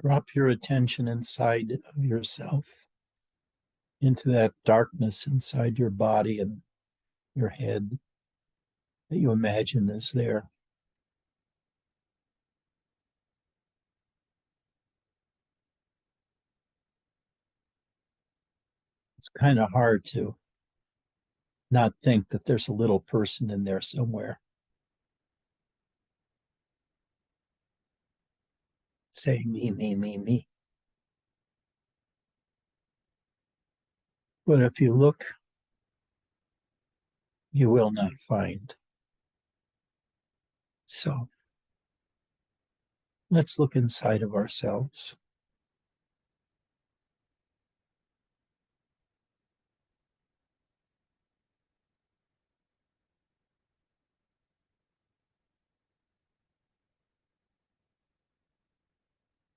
Drop your attention inside of yourself, into that darkness inside your body and your head that you imagine is there. It's kind of hard to not think that there's a little person in there somewhere saying me, me, me, me. But if you look, you will not find. So let's look inside of ourselves.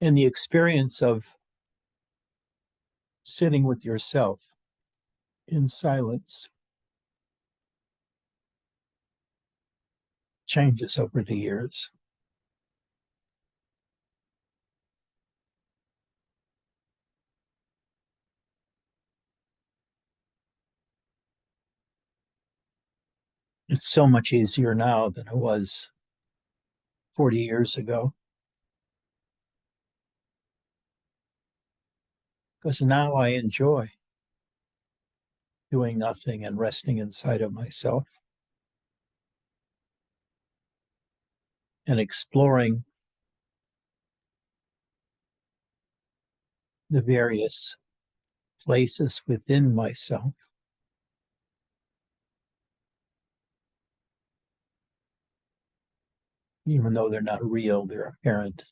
And the experience of sitting with yourself in silence changes over the years. It's so much easier now than it was 40 years ago. Because now I enjoy doing nothing and resting inside of myself and exploring the various places within myself. Even though they're not real, they're apparent.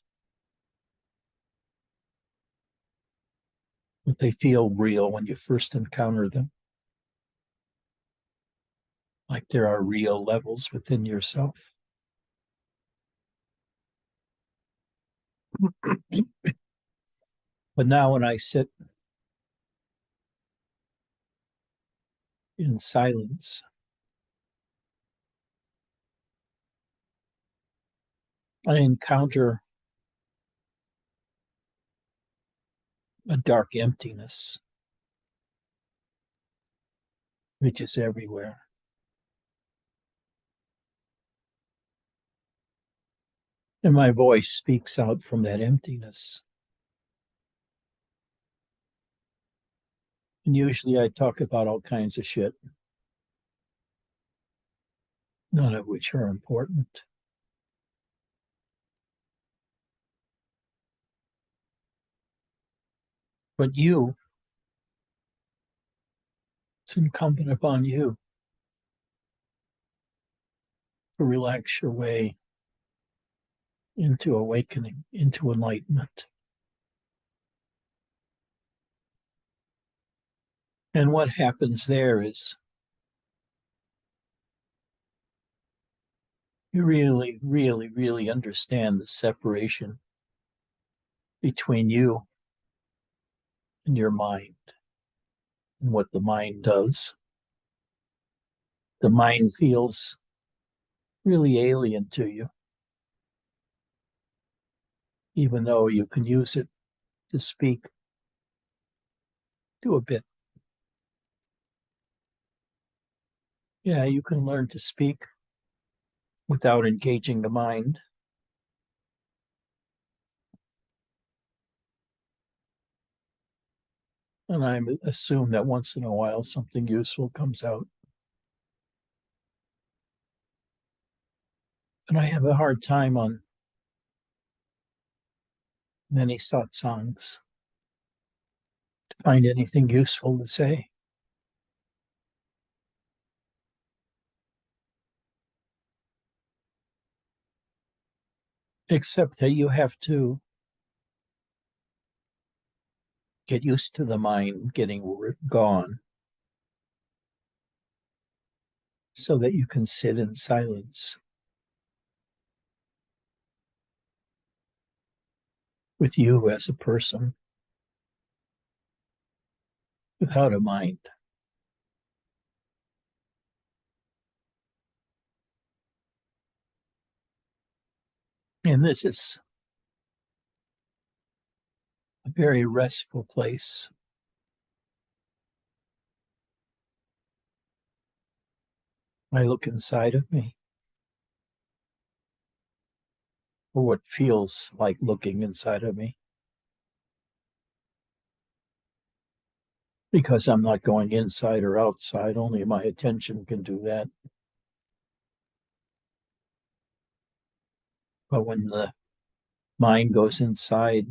But they feel real when you first encounter them. Like there are real levels within yourself. But now when I sit in silence, I encounter a dark emptiness, which is everywhere. And my voice speaks out from that emptiness. And usually I talk about all kinds of shit, none of which are important. But you, it's incumbent upon you to relax your way into awakening, into enlightenment. And what happens there is you really, really, really understand the separation between you and your mind and what the mind does. The mind feels really alien to you, even though you can use it to speak to a bit. Yeah, you can learn to speak without engaging the mind. And I assume that once in a while something useful comes out. And I have a hard time on many satsangs to find anything useful to say. Except that you have to get used to the mind getting gone so that you can sit in silence with you as a person without a mind. And this is very restful place. I look inside of me, or what feels like looking inside of me, because I'm not going inside or outside. Only my attention can do that. But when the mind goes inside,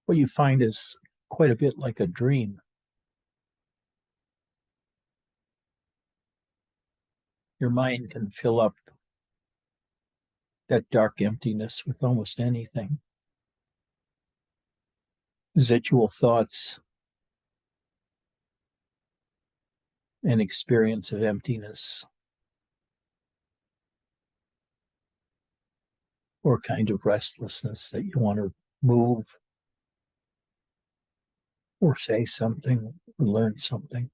what you find is quite a bit like a dream. Your mind can fill up that dark emptiness with almost anything. Residual thoughts, an experience of emptiness, or kind of restlessness that you want to move or say something or learn something.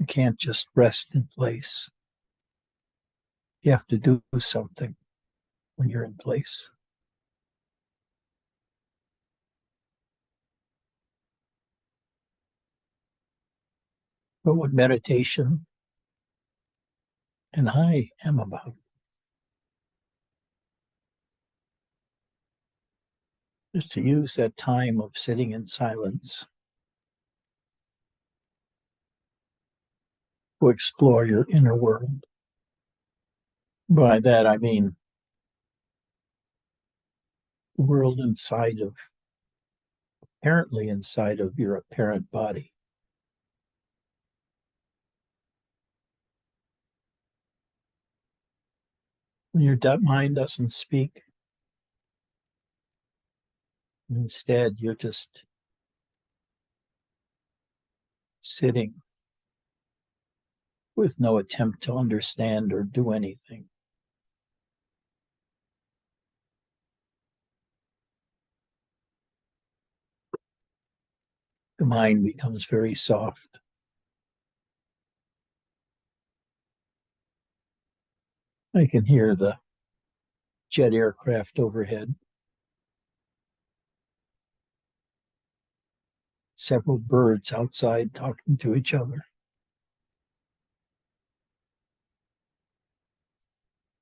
You can't just rest in place. You have to do something when you're in place. But what meditation and I am about is to use that time of sitting in silence to explore your inner world. By that, I mean the world apparently inside of your apparent body. When your mind doesn't speak, instead you're just sitting with no attempt to understand or do anything. The mind becomes very soft. I can hear the jet aircraft overhead. Several birds outside talking to each other.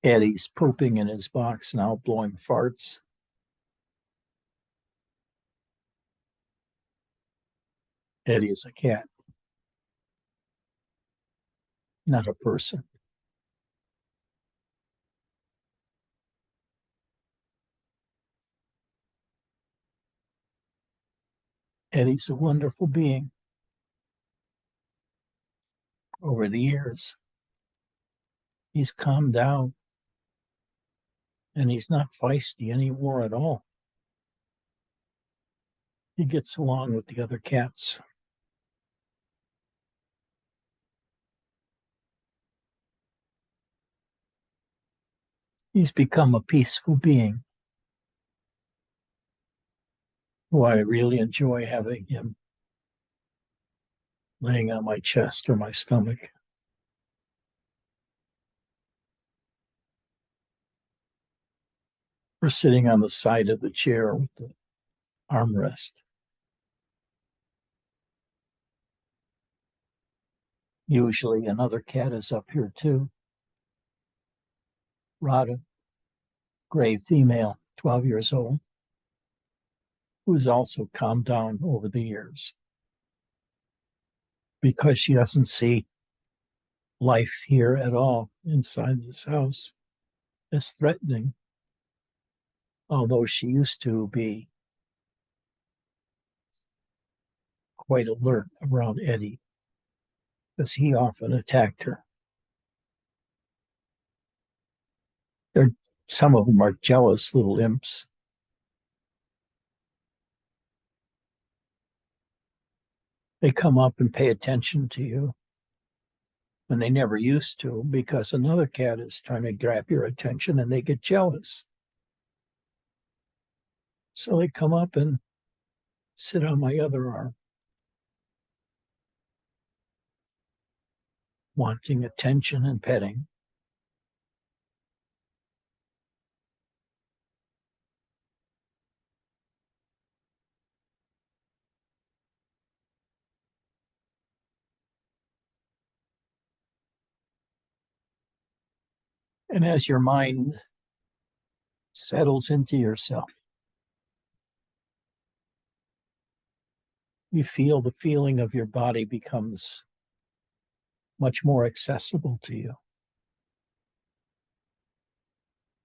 Eddie's pooping in his box now, blowing farts. Eddie is a cat, not a person. Eddie's a wonderful being. Over the years, he's calmed down and he's not feisty anymore at all. He gets along with the other cats. He's become a peaceful being who I really enjoy having him laying on my chest or my stomach. Or sitting on the side of the chair with the armrest. Usually another cat is up here too. Radha, gray female, 12 years old, who's also calmed down over the years because she doesn't see life here at all inside this house as threatening, although she used to be quite alert around Eddie because he often attacked her. Some of them are jealous little imps. They come up and pay attention to you when they never used to because another cat is trying to grab your attention and they get jealous. So they come up and sit on my other arm, wanting attention and petting. And as your mind settles into yourself, you feel the feeling of your body becomes much more accessible to you,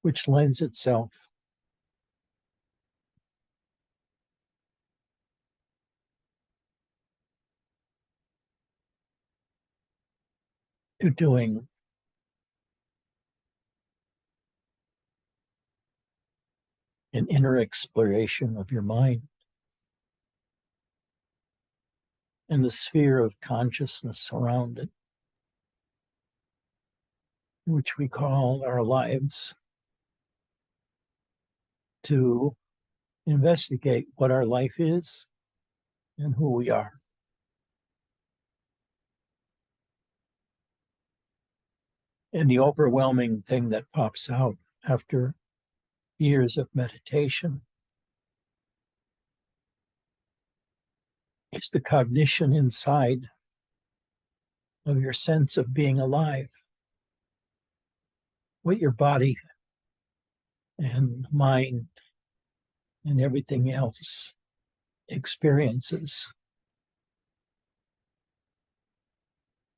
which lends itself to doing an inner exploration of your mind and the sphere of consciousness around it, which we call our lives, to investigate what our life is and who we are. And the overwhelming thing that pops out after years of meditation is the cognition inside of your sense of being alive, what your body and mind and everything else experiences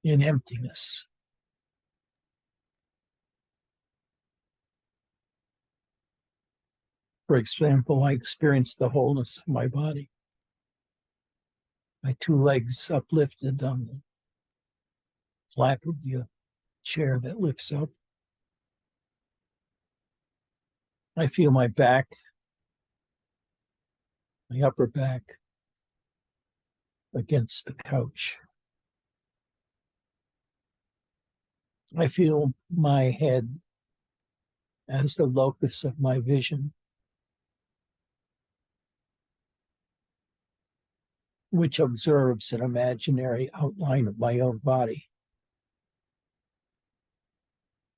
in emptiness. For example, I experienced the wholeness of my body. My two legs uplifted on the flap of the chair that lifts up. I feel my back, my upper back against the couch. I feel my head as the locus of my vision, which observes an imaginary outline of my own body.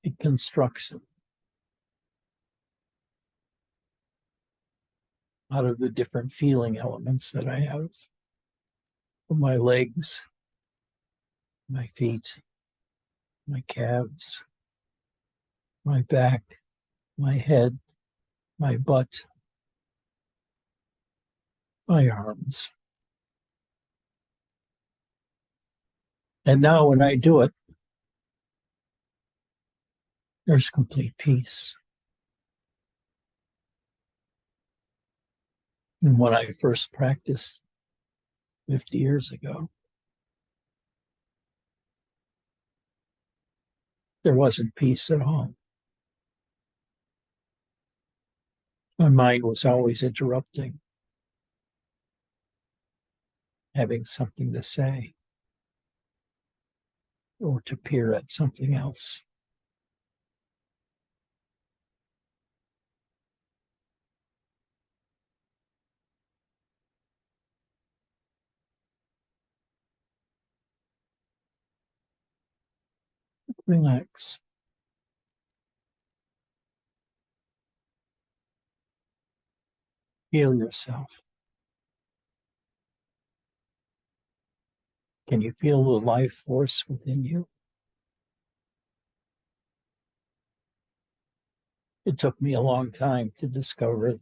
It constructs it out of the different feeling elements that I have from my legs, my feet, my calves, my back, my head, my butt, my arms. And now when I do it, there's complete peace. And when I first practiced 50 years ago, there wasn't peace at all. My mind was always interrupting, having something to say or to peer at something else. Relax. Feel yourself. Can you feel the life force within you? It took me a long time to discover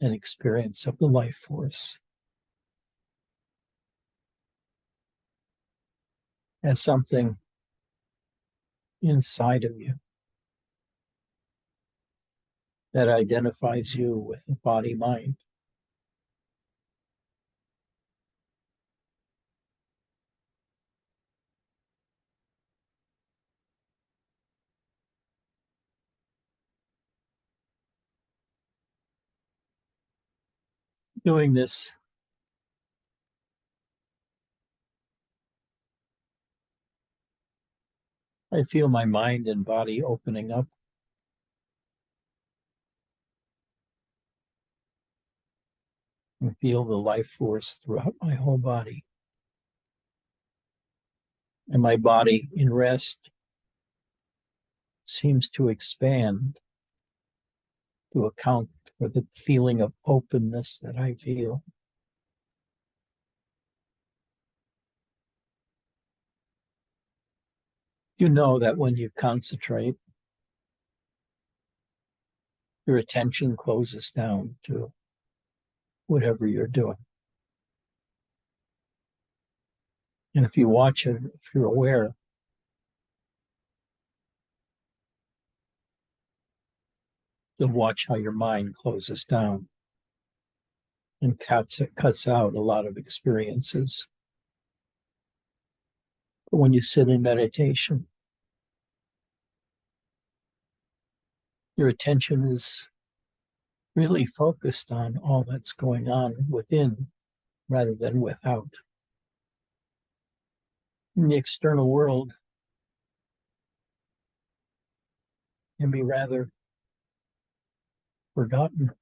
an experience of the life force as something inside of you that identifies you with the body-mind. Doing this I feel my mind and body opening up. And feel the life force throughout my whole body. And my body in rest seems to expand to account for the feeling of openness that I feel. You know that when you concentrate Your attention closes down to whatever you're doing. And if you watch it, if you're aware, you'll watch how your mind closes down and cuts out a lot of experiences. But when you sit in meditation, your attention is really focused on all that's going on within rather than without. In the external world can be rather forgotten.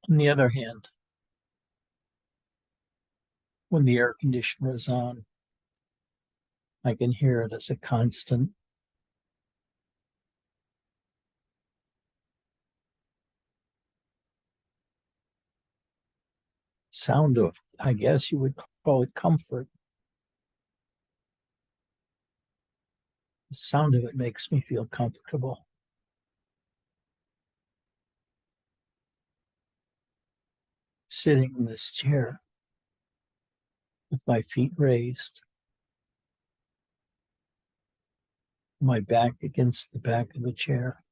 On the other hand, when the air conditioner is on, I can hear it as a constant sound of, I guess you would call it comfort. The sound of it makes me feel comfortable. Sitting in this chair with my feet raised, my back against the back of the chair.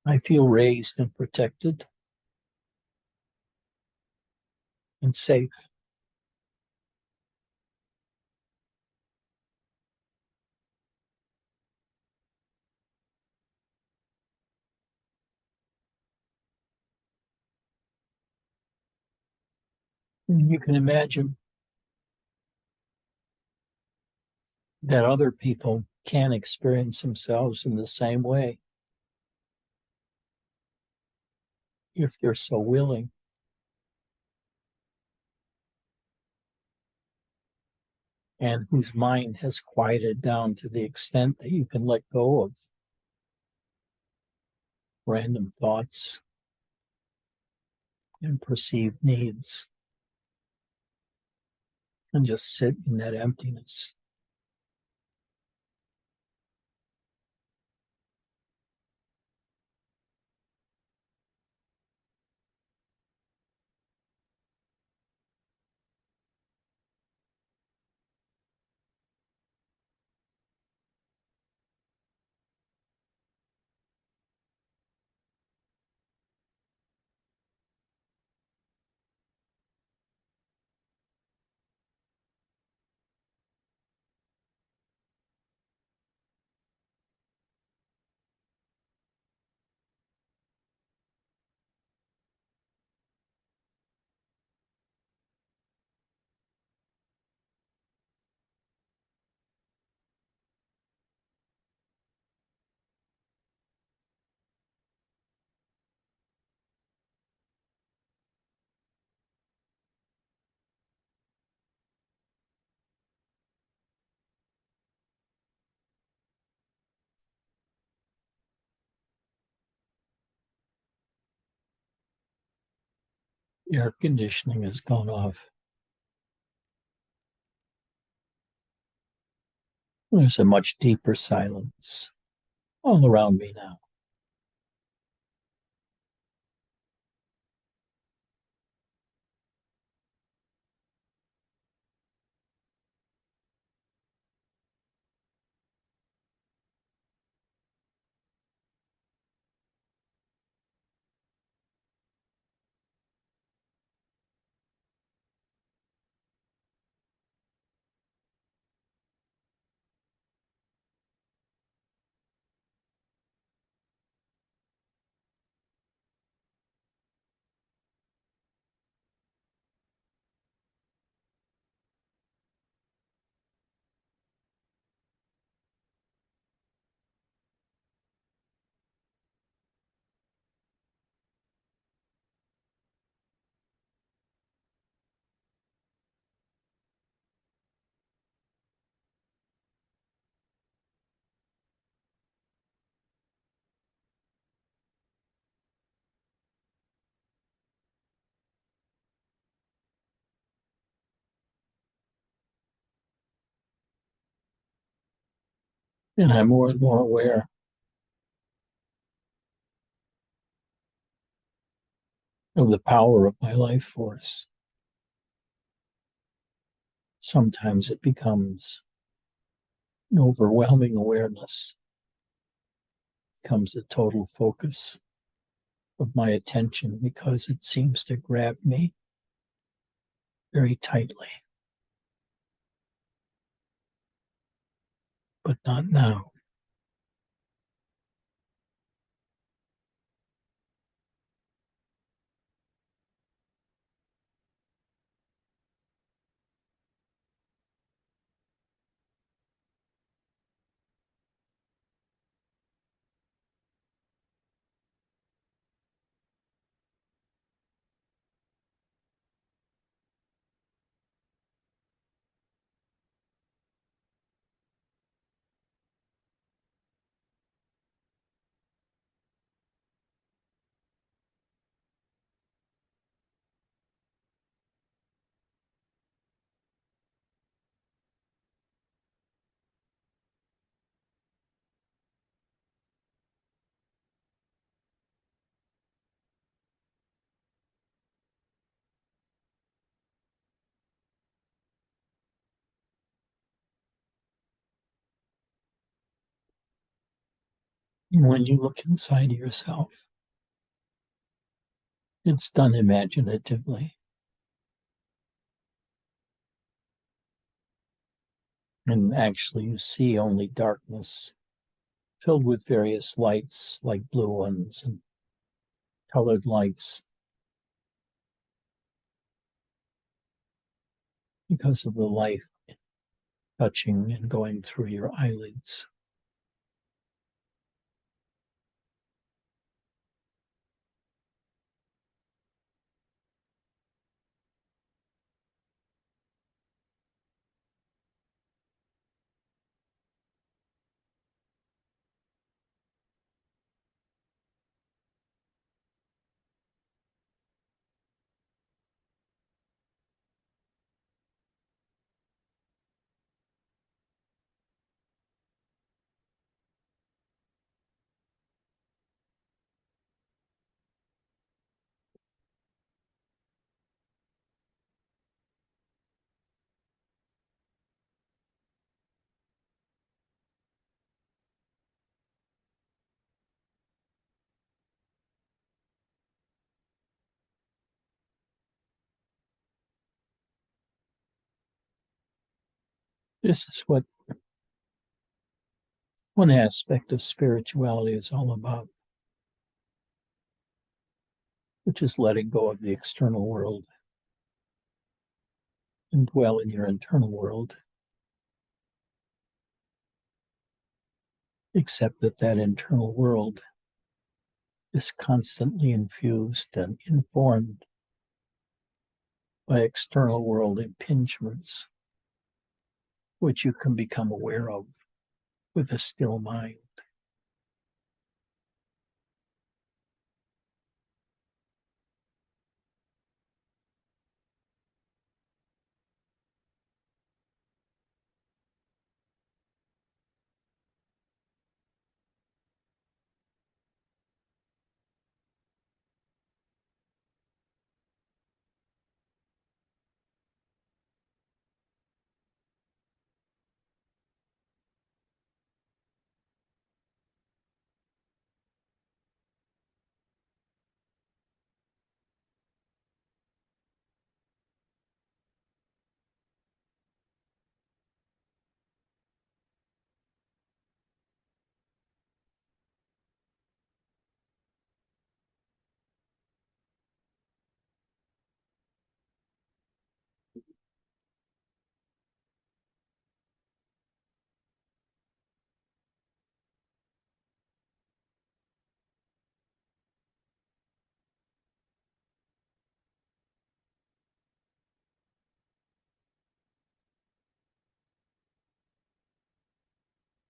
I feel raised and protected and safe. And you can imagine that other people can experience themselves in the same way if they're so willing. And whose mind has quieted down to the extent that you can let go of random thoughts and perceived needs and just sit in that emptiness. The air conditioning has gone off. There's a much deeper silence all around me now. And I'm more and more aware of the power of my life force. Sometimes it becomes an overwhelming awareness, becomes the total focus of my attention because it seems to grab me very tightly. But not now. And when you look inside of yourself, it's done imaginatively. And actually, you see only darkness filled with various lights, like blue ones and colored lights, because of the light touching and going through your eyelids. This is what one aspect of spirituality is all about, which is letting go of the external world and dwell in your internal world. Except that that internal world is constantly infused and informed by external world impingements, which you can become aware of with a still mind.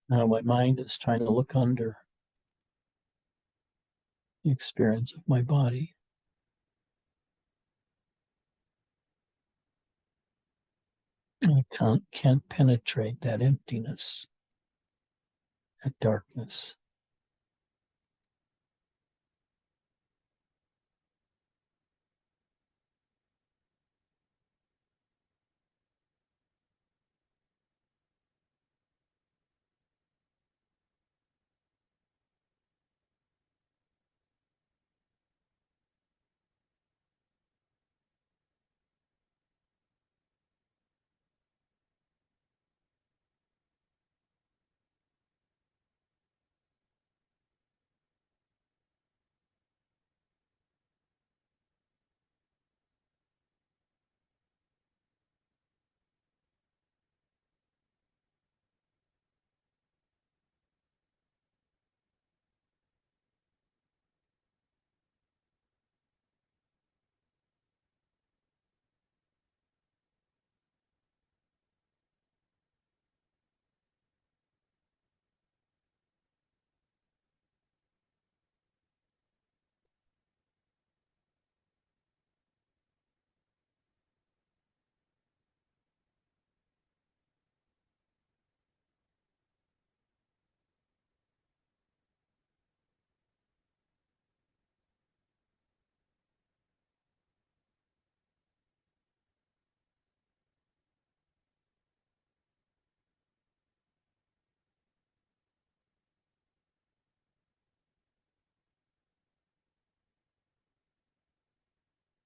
Now my mind is trying to look under the experience of my body. I can't penetrate that emptiness. that darkness.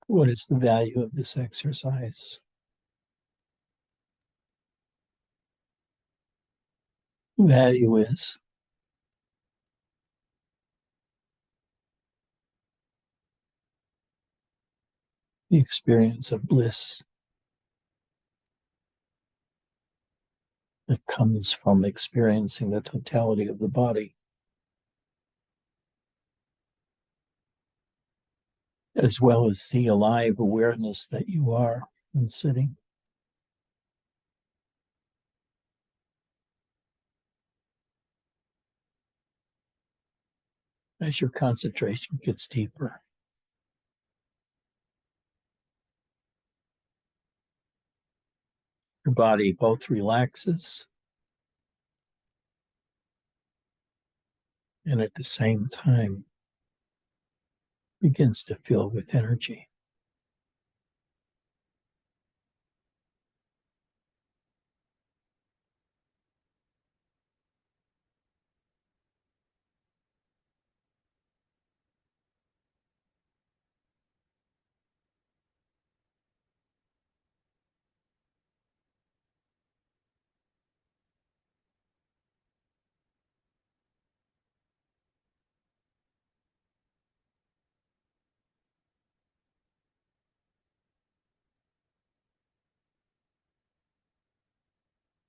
What is the value of this exercise? The value is the experience of bliss that comes from experiencing the totality of the body, as well as the alive awareness that you are when sitting. As your concentration gets deeper, your body both relaxes and at the same time begins to fill with energy.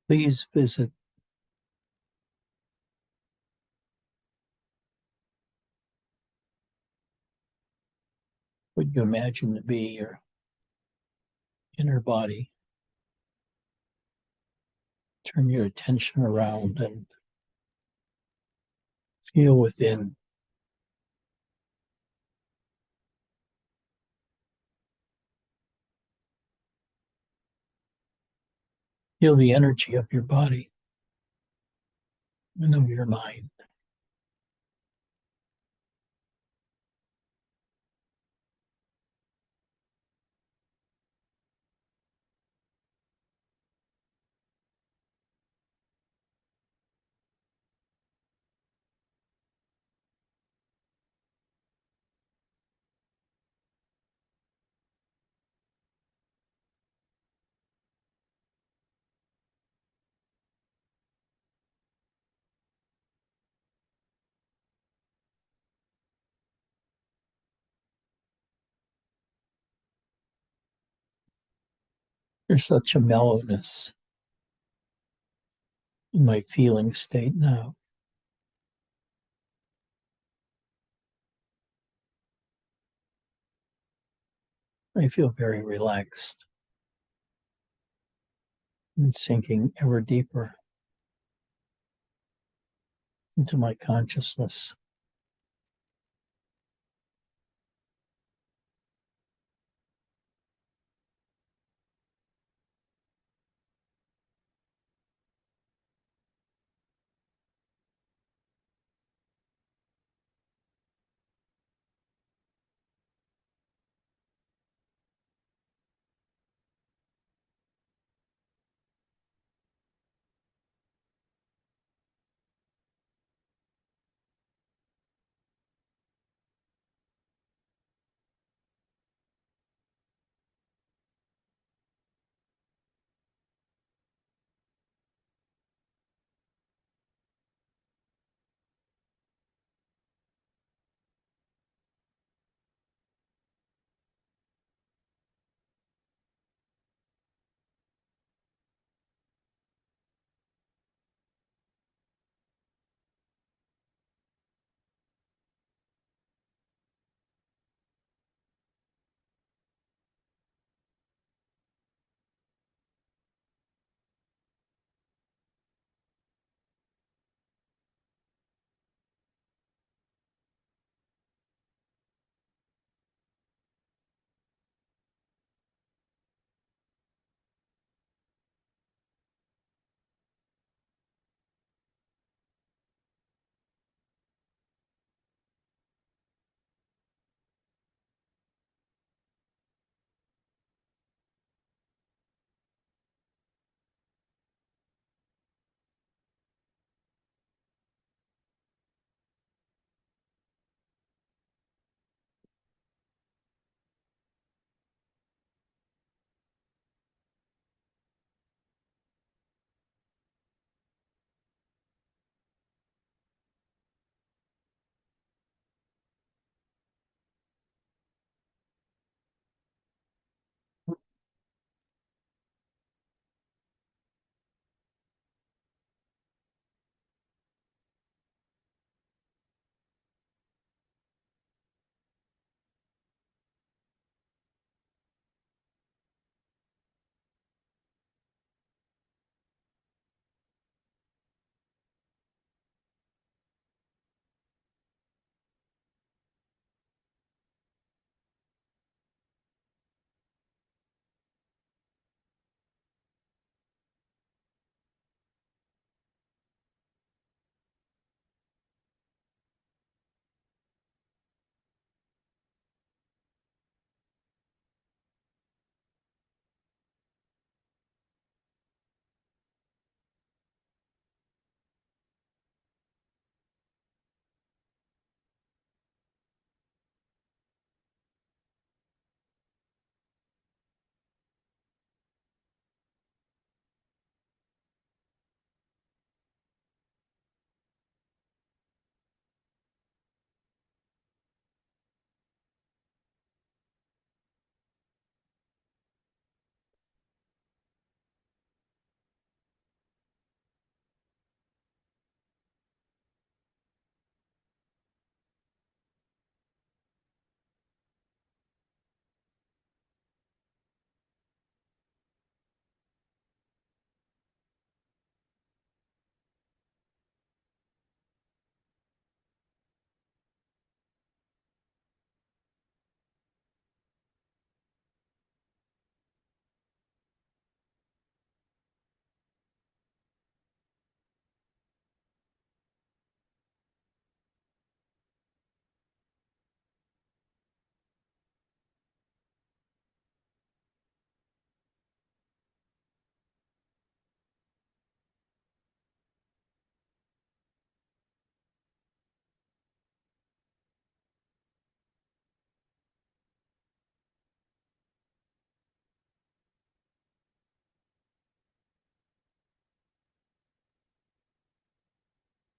Please visit what you imagine to be your inner body. Turn your attention around and feel within. Feel the energy of your body and of your mind. There's such a mellowness in my feeling state now. I feel very relaxed and sinking ever deeper into my consciousness.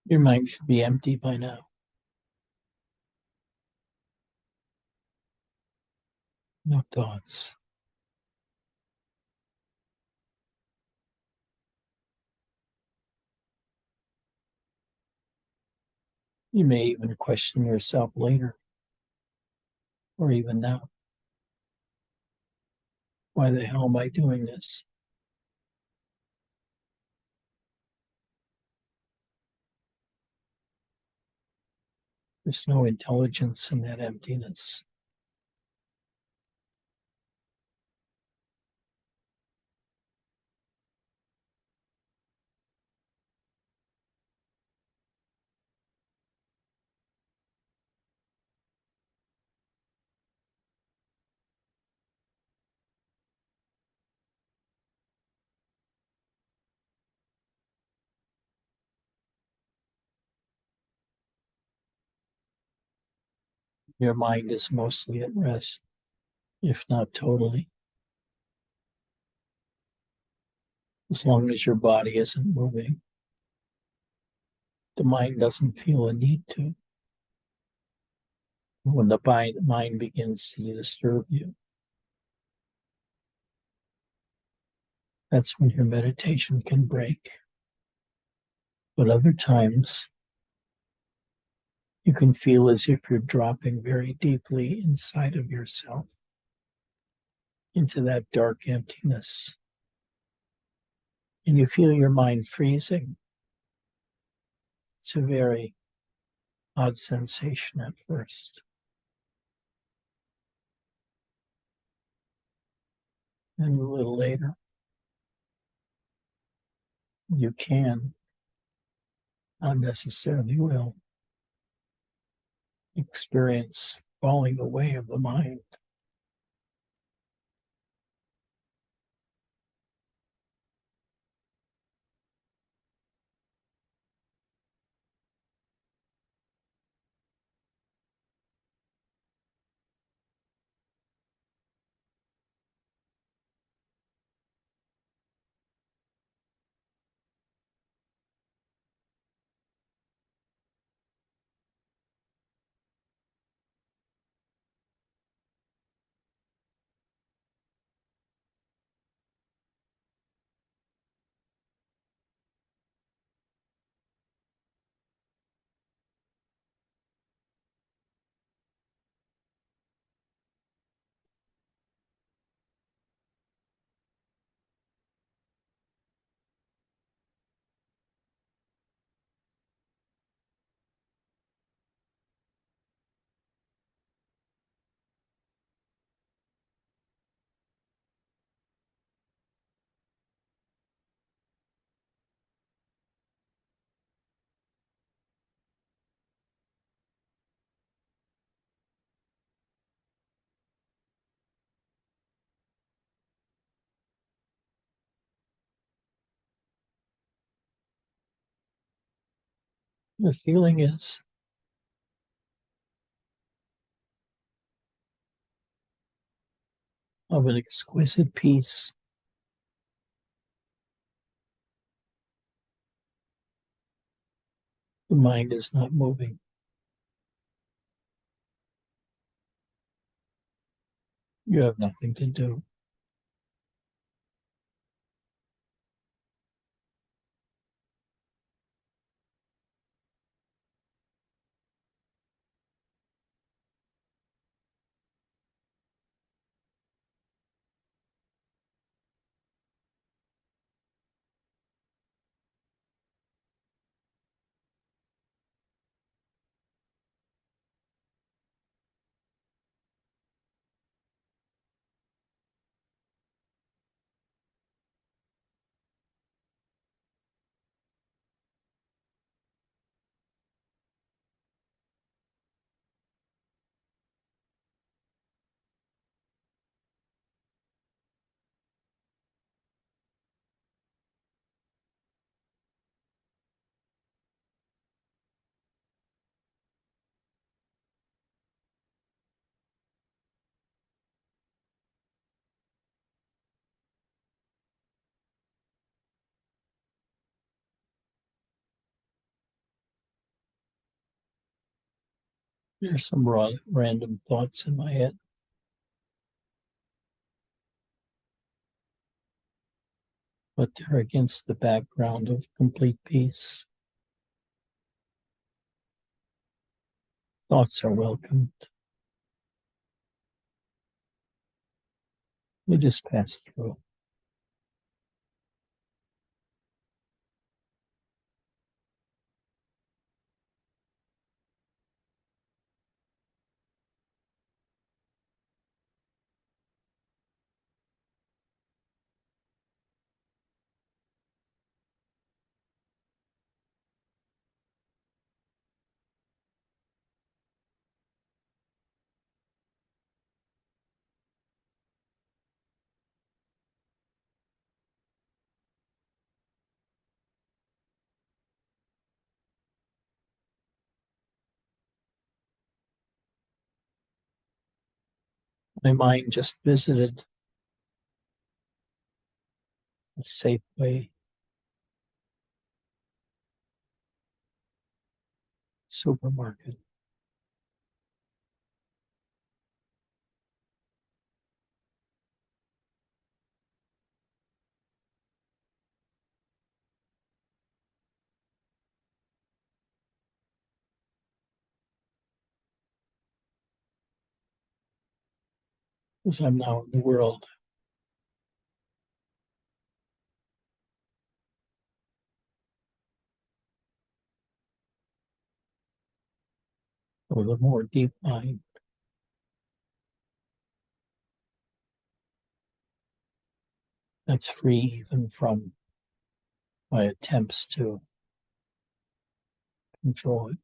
Your mind should be empty by now. No thoughts. You may even question yourself later, or even now. Why the hell am I doing this? There's no intelligence in that emptiness. Your mind is mostly at rest, if not totally, as long as your body isn't moving. The mind doesn't feel a need to. When the mind begins to disturb you, that's when your meditation can break. But other times, you can feel as if you're dropping very deeply inside of yourself into that dark emptiness. And you feel your mind freezing. It's a very odd sensation at first. And a little later, you can, not necessarily will, experience falling away of the mind. The feeling is of an exquisite peace. The mind is not moving. You have nothing to do. There's some random thoughts in my head, but they're against the background of complete peace. Thoughts are welcomed. We just pass through. My mind just visited a Safeway supermarket. Because I'm now in the world of the more deep mind. That's free even from my attempts to control it.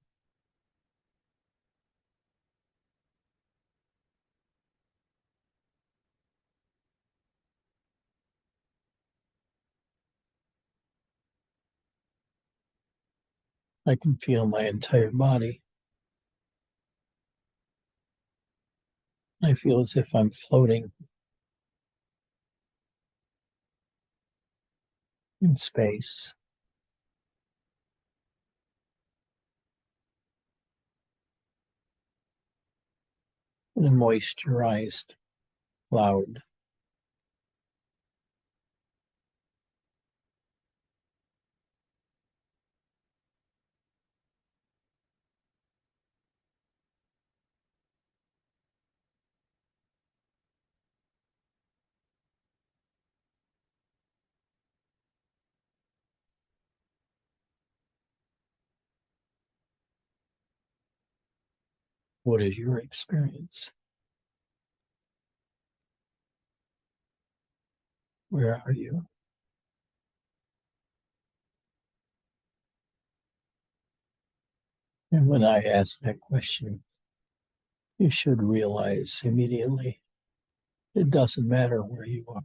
I can feel my entire body. I feel as if I'm floating in space. In a moisturized cloud. What is your experience? Where are you? And when I ask that question, you should realize immediately it doesn't matter where you are.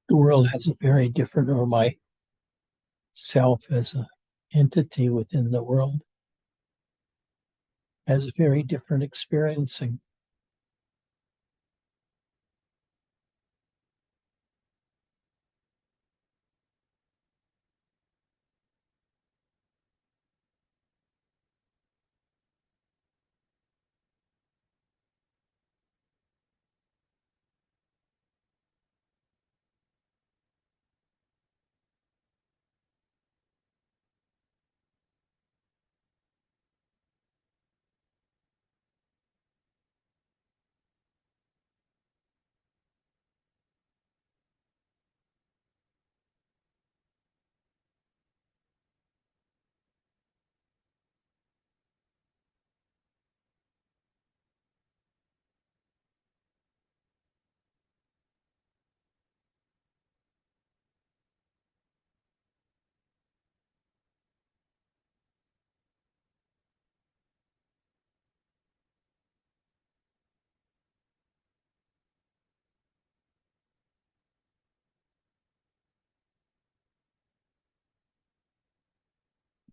The world has a very different, or my self as an entity within the world has a very different experiencing.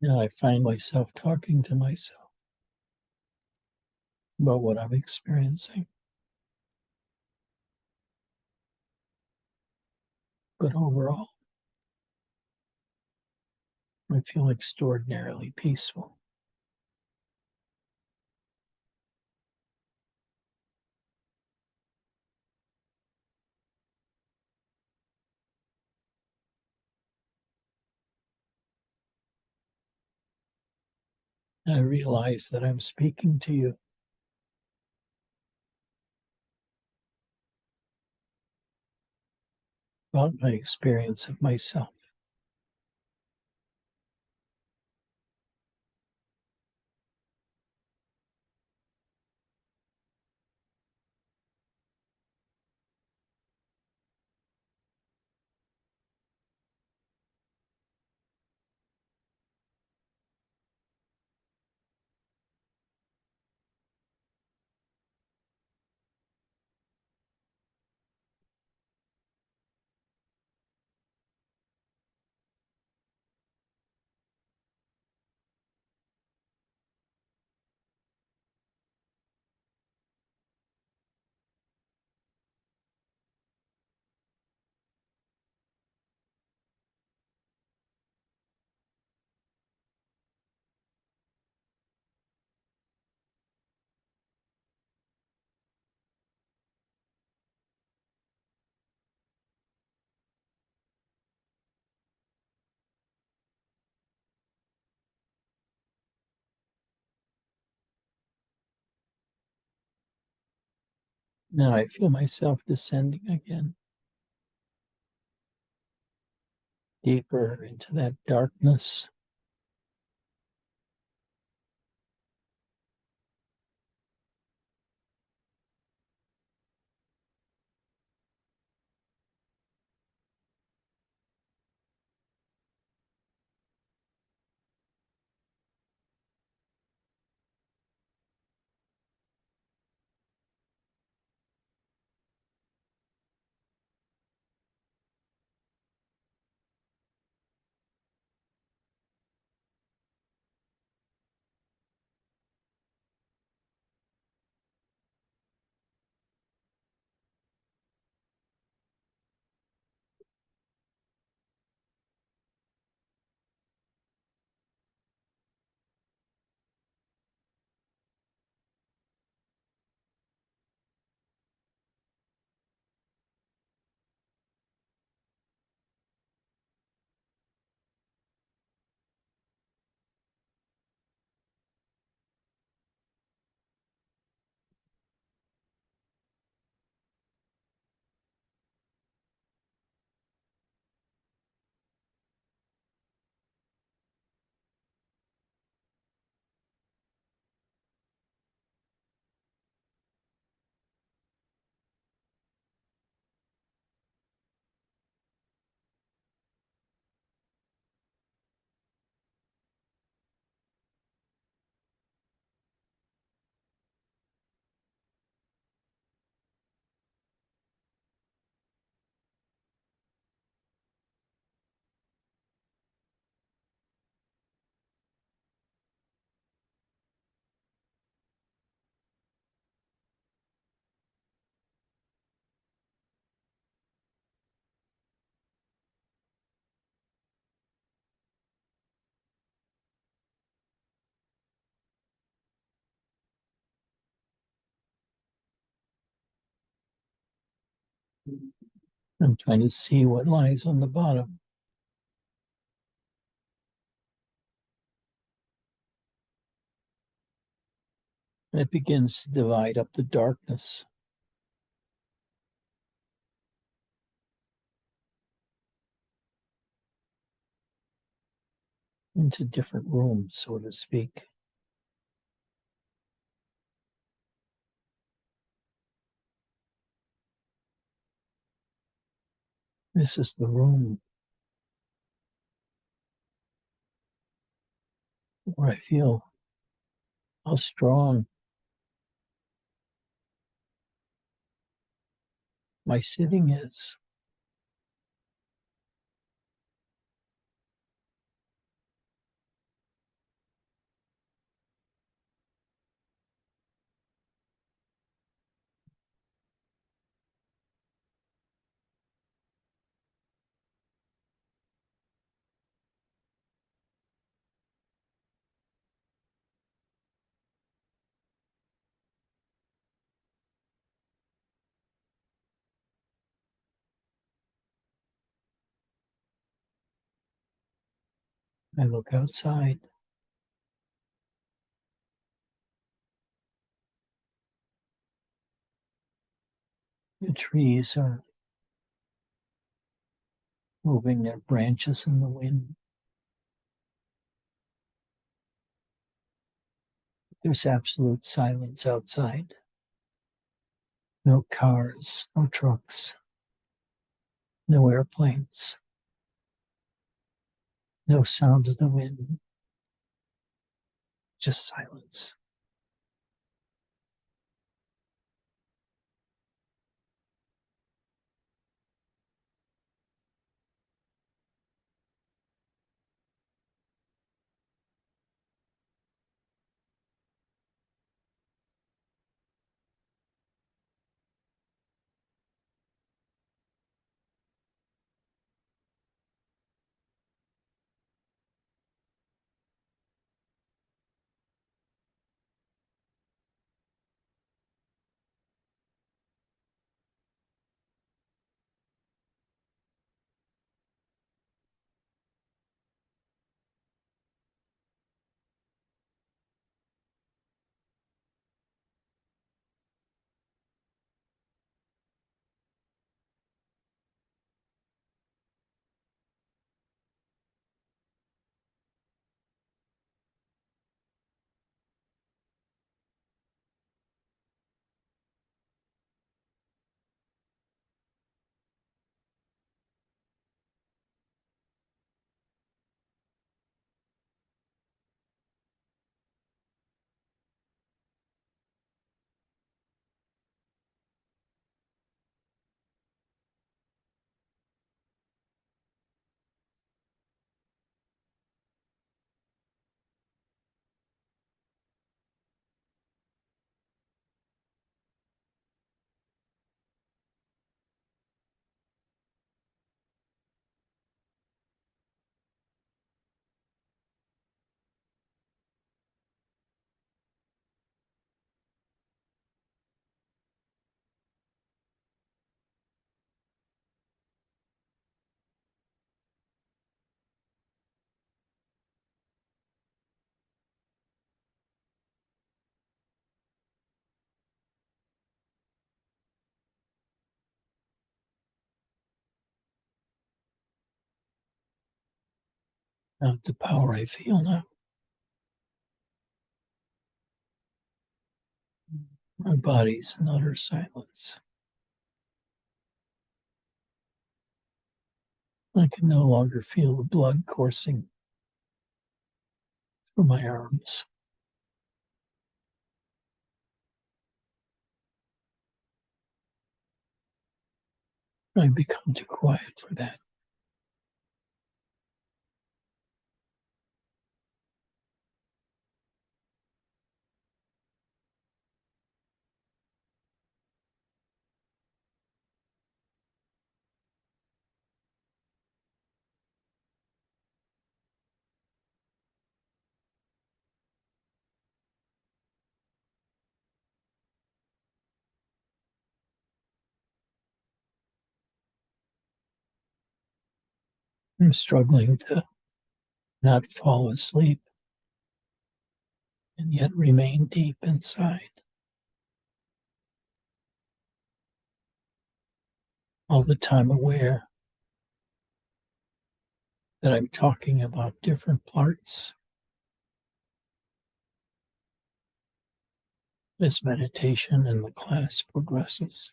I find myself talking to myself about what I'm experiencing. But overall, I feel extraordinarily peaceful. I realize that I'm speaking to you about my experience of myself. Now I feel myself descending again, deeper into that darkness. I'm trying to see what lies on the bottom. And it begins to divide up the darkness into different rooms, so to speak. This is the room where I feel how strong my sitting is. I look outside. The trees are moving their branches in the wind. There's absolute silence outside. No cars, no trucks, no airplanes, no sound of the wind, just silence. Not the power I feel now. My body's in utter silence. I can no longer feel the blood coursing through my arms. I've become too quiet for that. I'm struggling to not fall asleep and yet remain deep inside, all the time aware that I'm talking about different parts. As meditation and the class progresses,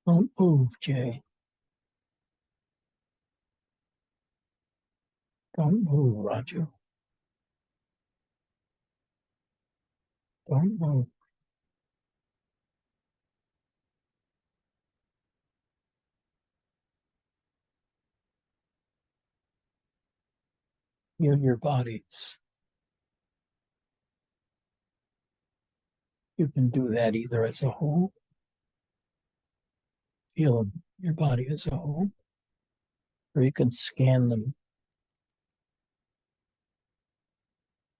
don't move, Jay. Don't move, Raju. Don't move. Feel your bodies. You can do that either as a whole, feel them your body as a whole, or you can scan them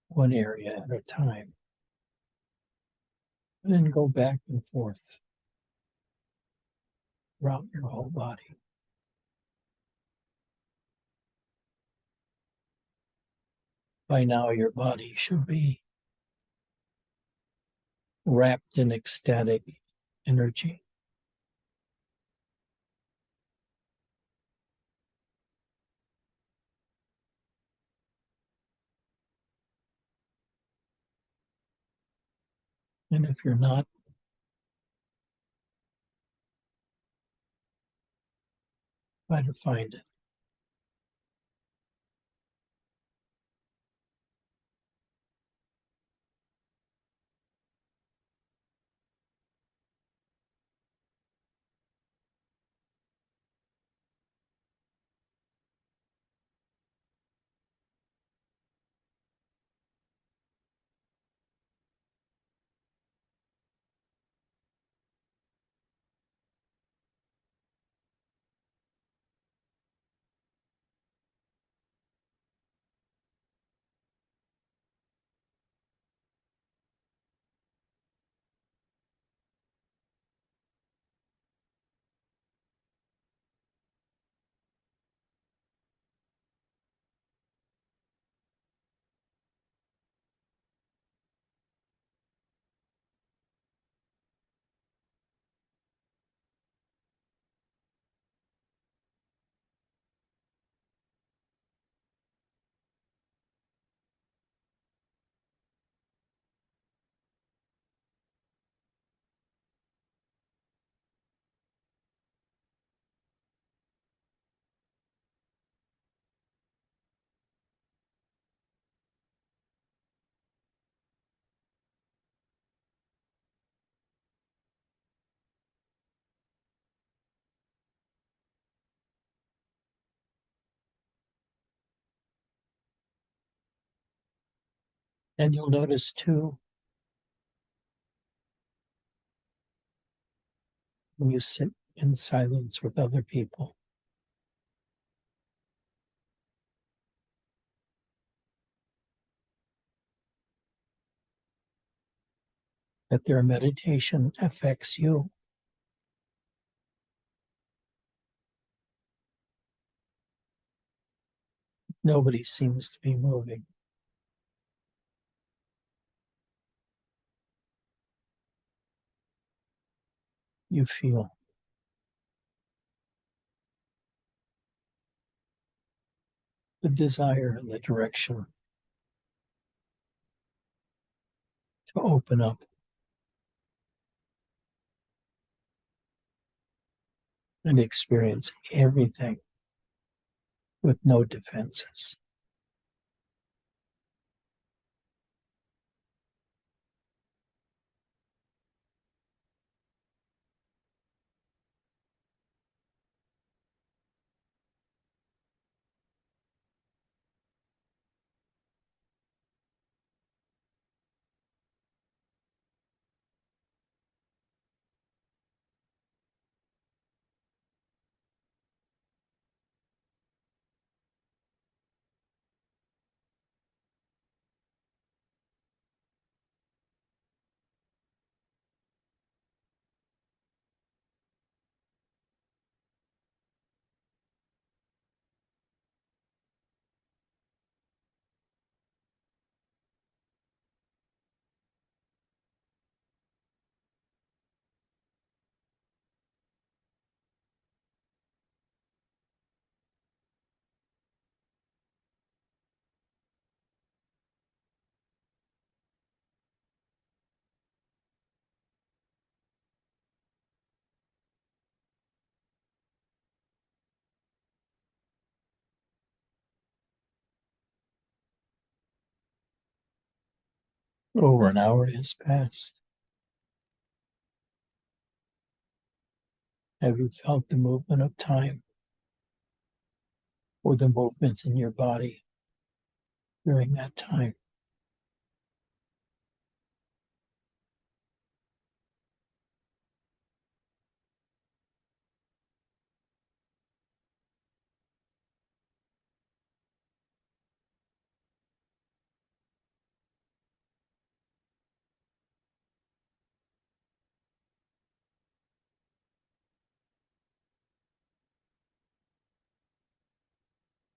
one area at a time, and then go back and forth throughout your whole body. By now, your body should be wrapped in ecstatic energy. And if you're not, try to find it. And you'll notice too, when you sit in silence with other people, that their meditation affects you. Nobody seems to be moving. You feel the desire and the direction to open up and experience everything with no defenses. Over an hour has passed. Have you felt the movement of time or the movements in your body during that time?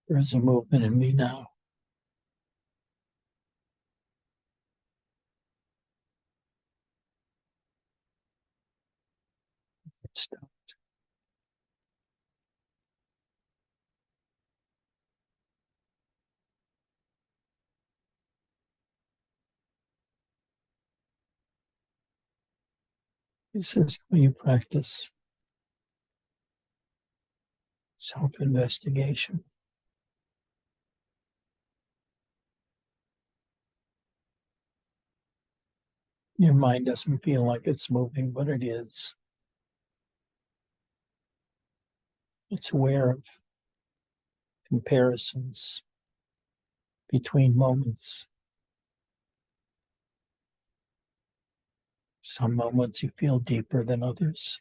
There is a movement in me now. It stopped. This is when you practice self-investigation. Your mind doesn't feel like it's moving, but it is. It's aware of comparisons between moments. Some moments you feel deeper than others.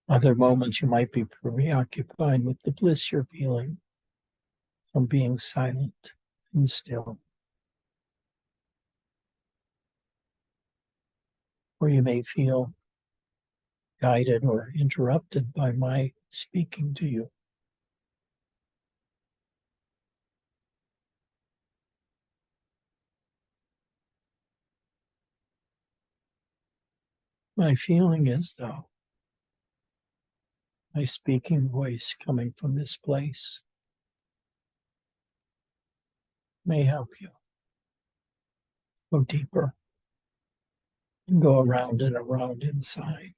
Other moments you might be preoccupied with the bliss you're feeling from being silent and still. Or you may feel guided or interrupted by my speaking to you. My feeling is, though, my speaking voice coming from this place may help you go deeper and go around and around inside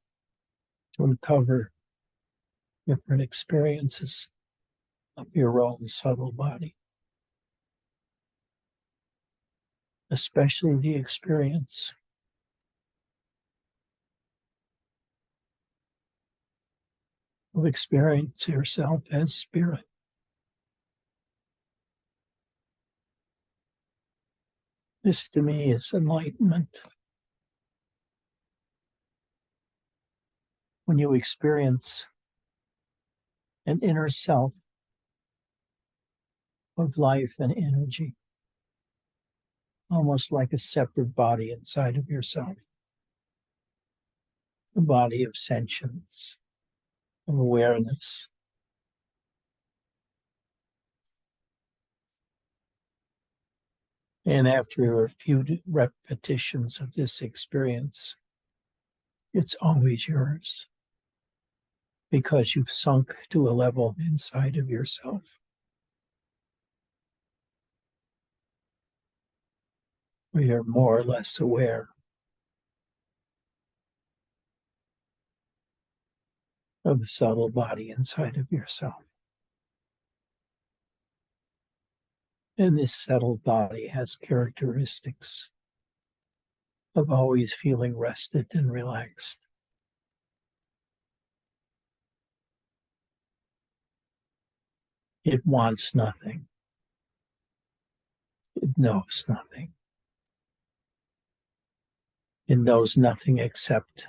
to uncover different experiences of your own subtle body, especially the experience of experience yourself as spirit. This to me is enlightenment. When you experience an inner self of life and energy, almost like a separate body inside of yourself, a body of sentience, of awareness. And after a few repetitions of this experience, it's always yours because you've sunk to a level inside of yourself where you're more or less aware of the subtle body inside of yourself. And this subtle body has characteristics of always feeling rested and relaxed. It wants nothing. It knows nothing. It knows nothing except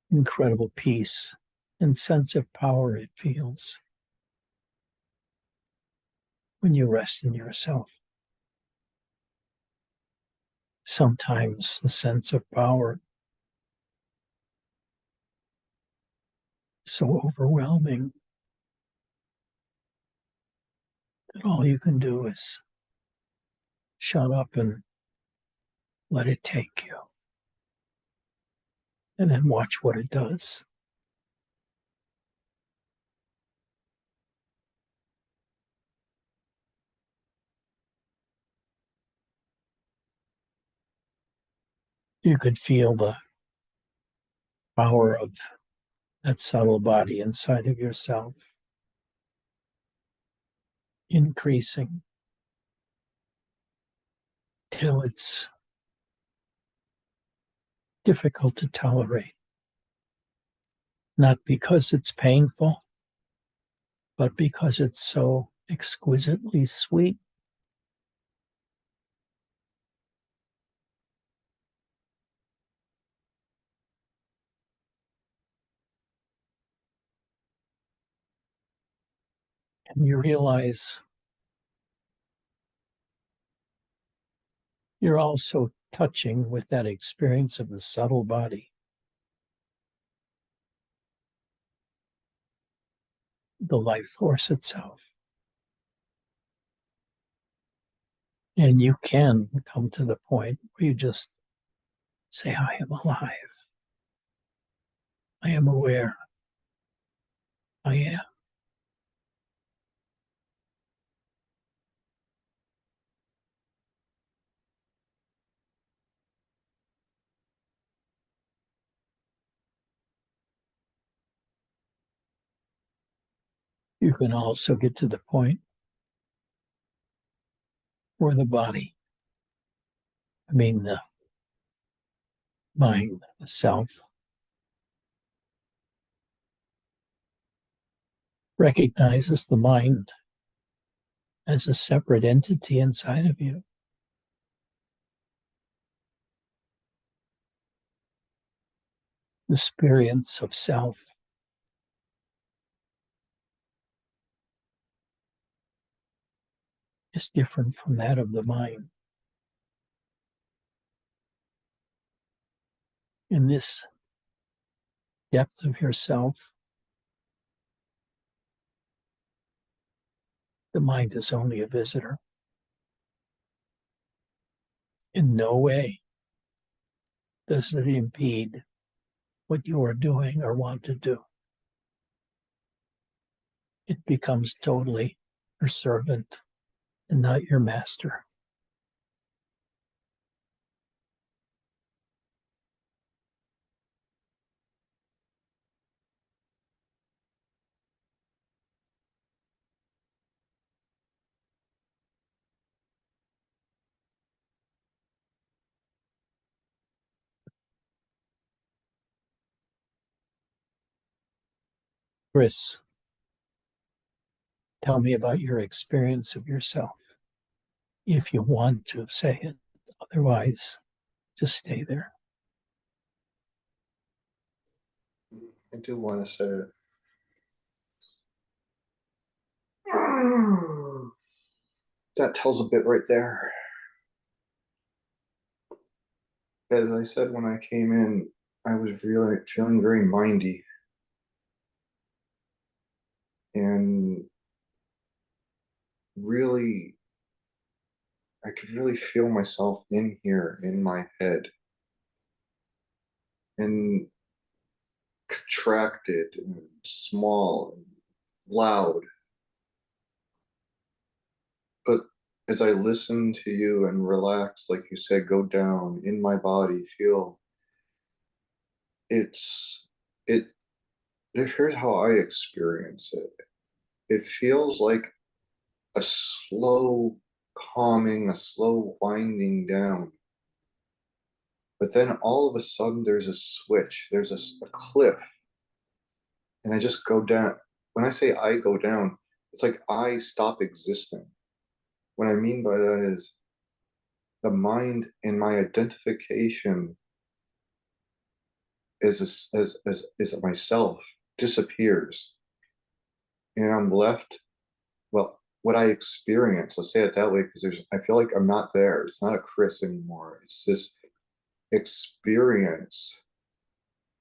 incredible peace and sense of power it feels when you rest in yourself. Sometimes the sense of power is so overwhelming that all you can do is shut up and let it take you, and then watch what it does. You could feel the power of that subtle body inside of yourself increasing till it's difficult to tolerate. Not because it's painful, but because it's so exquisitely sweet. And you realize you're also touching with that experience of the subtle body, the life force itself. And you can come to the point where you just say, I am alive. I am aware. I am. You can also get to the point where the body, the mind, the self, recognizes the mind as a separate entity inside of you. The experience of self is different from that of the mind. In this depth of yourself, the mind is only a visitor. In no way does it impede what you are doing or want to do. It becomes totally your servant and not your master. Chris, tell me about your experience of yourself. If you want to say it, otherwise, just stay there. I do want to say it. That tells a bit right there. As I said when I came in, I was really feeling very mindy. And really, I could really feel myself in here, in my head. And contracted and small and loud. But as I listen to you and relax, like you said, go down in my body, feel it. Here's how I experience it. It feels like a slow calming, a slow winding down. But then all of a sudden there's a switch, there's a cliff, and I just go down. When I say I go down, it's like I stop existing. What I mean by that is the mind and my identification as myself disappears. And I'm left, well, what I experience, let's say it that way, because I feel like I'm not there. It's not a Chris anymore. It's this experience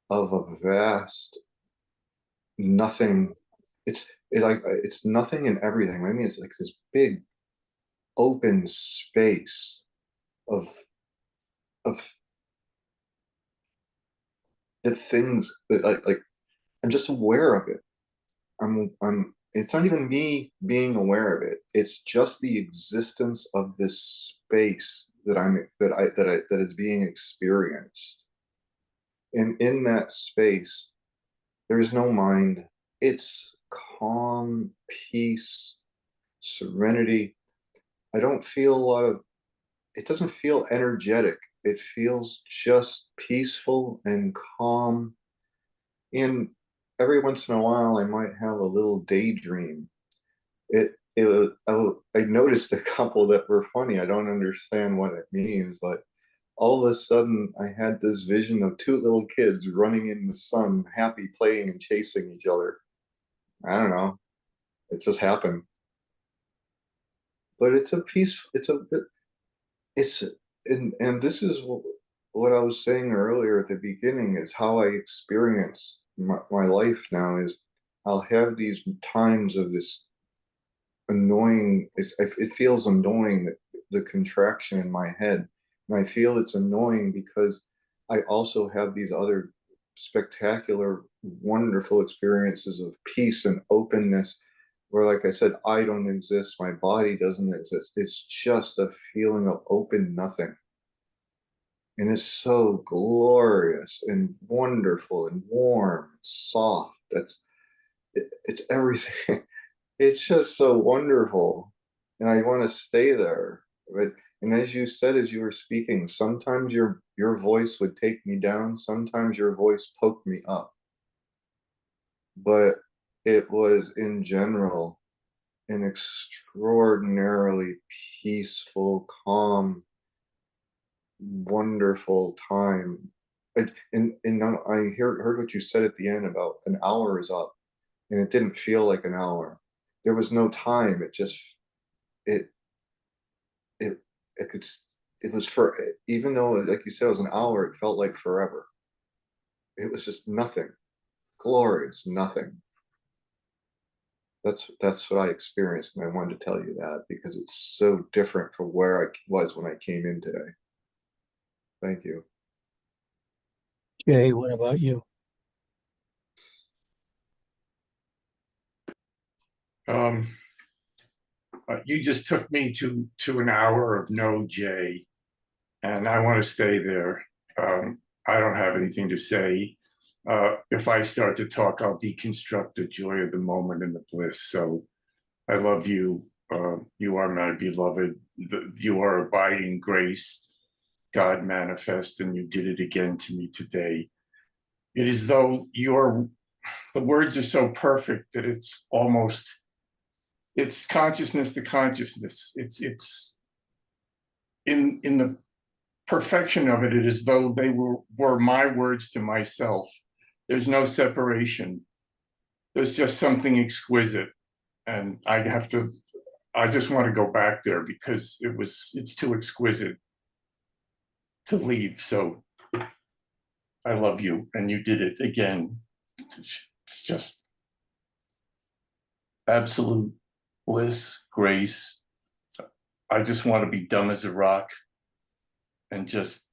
of a vast nothing. It's nothing and everything. What I mean, it's like this big open space of of the things that like I'm just aware of it. I'm it's not even me being aware of it. It's just the existence of this space that is being experienced. And in that space, there is no mind. It's calm, peace, serenity. I don't feel a lot of, it doesn't feel energetic. It feels just peaceful and calm. And every once in a while, I might have a little daydream. I noticed a couple that were funny. I don't understand what it means, but all of a sudden I had this vision of two little kids running in the sun, happy, playing and chasing each other. I don't know. It just happened. But it's a piece, it's and this is what I was saying earlier at the beginning, is how I experience my life now. Is I'll have these times of this annoying, it feels annoying, the contraction in my head, and I feel it's annoying because I also have these other spectacular, wonderful experiences of peace and openness, where, like I said, I don't exist, my body doesn't exist, it's just a feeling of open nothing. And it's so glorious and wonderful and warm and soft. It's everything. It's just so wonderful, and I want to stay there. But and as you said, as you were speaking, sometimes your voice would take me down, sometimes your voice poked me up, but it was in general an extraordinarily peaceful, calm, wonderful time. And now I heard what you said at the end about an hour is up, and it didn't feel like an hour. There was no time. It it it could it was for, even though, like you said, it was an hour, it felt like forever. It was just nothing, glorious nothing. That's what I experienced, and I wanted to tell you that because it's so different from where I was when I came in today. Thank you. Jay, what about you? Um, you just took me to an hour of no Jay, and I want to stay there. I don't have anything to say. If I start to talk, I'll deconstruct the joy of the moment and the bliss. So I love you. You are my beloved. You are abiding grace, God manifest, and you did it again to me today. It is though the words are so perfect that it's consciousness to consciousness. It's in the perfection of it. It is though they were my words to myself. There's no separation. There's just something exquisite, and I just want to go back there because it's too exquisite to leave. So I love you, and you did it again. It's just absolute bliss, grace. I just want to be dumb as a rock and just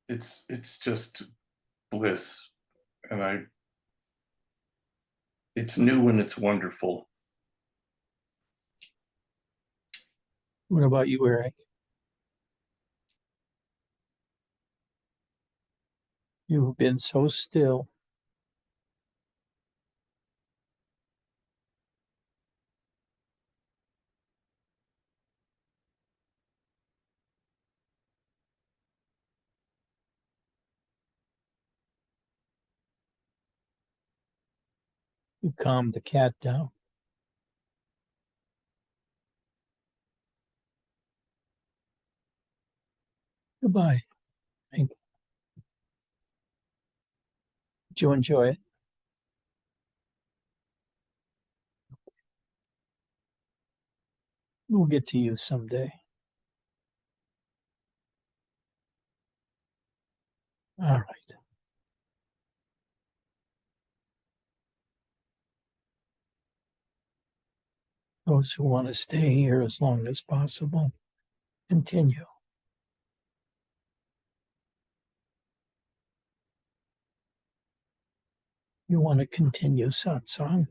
it's just bliss, and it's new and it's wonderful. What about you, Eric? You've been so still. You calmed the cat down. Goodbye. Thank you. Did you enjoy it? We'll get to you someday. All right. Those who want to stay here as long as possible, continue. You want to continue satsang?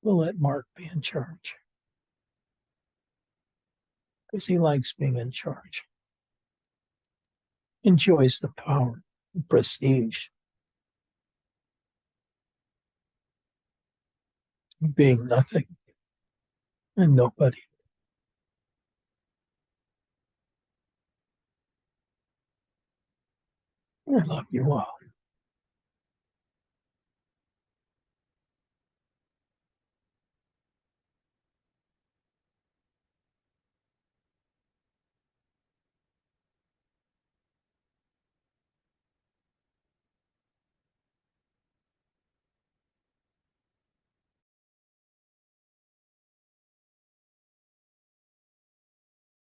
We'll let Mark be in charge because he likes being in charge. Enjoys the power, the prestige, being nothing and nobody. I love you all.